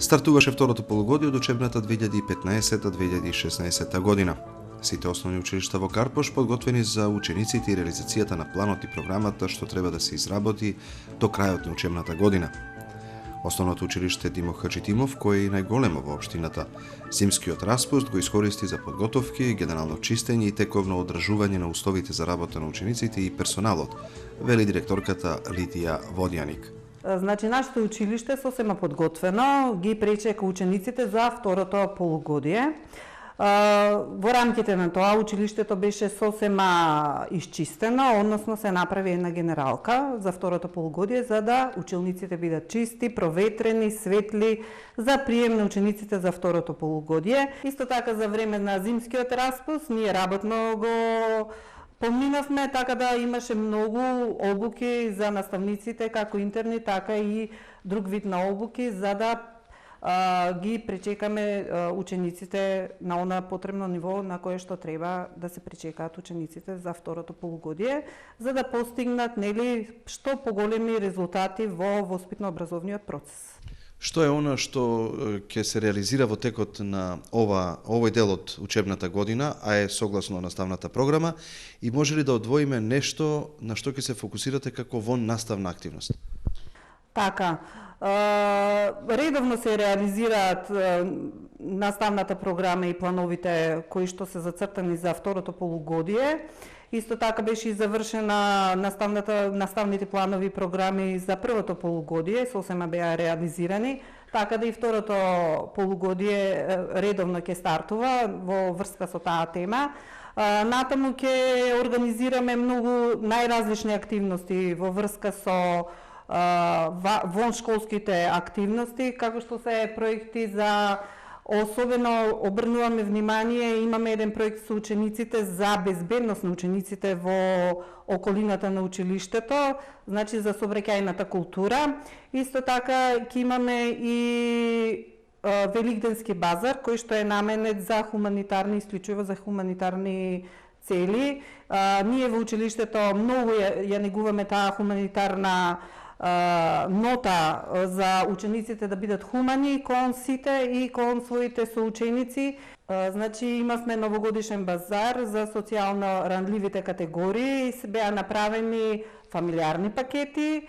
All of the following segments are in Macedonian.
Стартуваше второто полугодие од учебната 2015-2016 година. Сите основни училишта во Карпош подготвени за учениците и реализацијата на планот и програмата што треба да се изработи до крајот на учебната година. Основното училиште Димо Хаджидимов, кој е најголемо во општината, зимскиот распуст го искористи за подготовки, генерално чистење и тековно одржување на условите за работа на учениците и персоналот, вели директорката Лидија Водјаник. Значи, нашето училиште сосема подготвено ги пречека учениците за второто полугодие. Во рамките на тоа училиштето беше сосема исчистено, односно се направи една генералка за второто полугодие за да учениците бидат чисти, проветрени, светли за прием на учениците за второто полугодие. Исто така за време на зимскиот распуст ние работно го поминавме, така да имаше многу обуки за наставниците, како интерни, така и друг вид на обуки, за да ги пречекаме учениците на она потребно ниво на кое што треба да се пречекаат учениците за второто полугодие, за да постигнат што поголеми резултати во воспитно-образовниот процес. Што е она што ќе се реализира во текот на овој дел од учебната година, а е согласно наставната програма, и може ли да одвоиме нешто на што ќе се фокусирате како наставна активност? Така, редовно се реализираат наставната програма и плановите кои што се зацртани за второто полугодие. Исто така беше и завршена наставните планови програми за првото полугодие, сосема беа реализирани, така да и второто полугодие редовно ќе стартува во врска со таа тема. Натаму ќе организираме многу најразлични активности во врска со воншколските активности, како што се проекти за особено обрнуваме внимание, имаме еден проект со учениците за безбедност на учениците во околината на училиштето, значи за сообраќајната култура. Исто така ќе имаме и Великденски базар, кој што е наменет за хуманитарни, исклучиво за хуманитарни цели. Ние во училиштето многу ја негуваме таа хуманитарна нота за учениците да бидат хумани кон сите и кон своите соученици. Значи имавме новогодишен базар за социјално ранливите категории и се беа направени фамилиарни пакети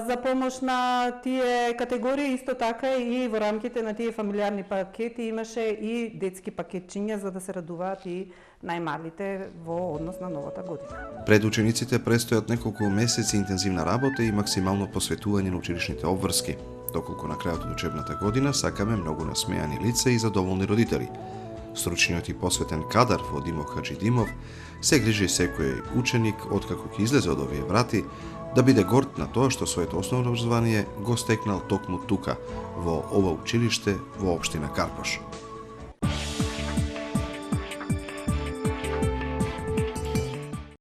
за помош на тие категории. Исто така и во рамките на тие фамилиарни пакети имаше и детски пакетчиња за да се радуваат и најмалите во однос на новата година. Пред учениците престојат неколку месеци интензивна работа и максимално посветување на училишните обврски, доколку на крајот од учебната година сакаме многу насмејани лица и задоволни родители. Стручниот и посветен кадар во Димо Хаджидимов се грижи секој ученик откако ќе излезе од овие врати да биде горд на тоа што своето основно образование го стекнал токму тука, во ова училиште во општина Карпош.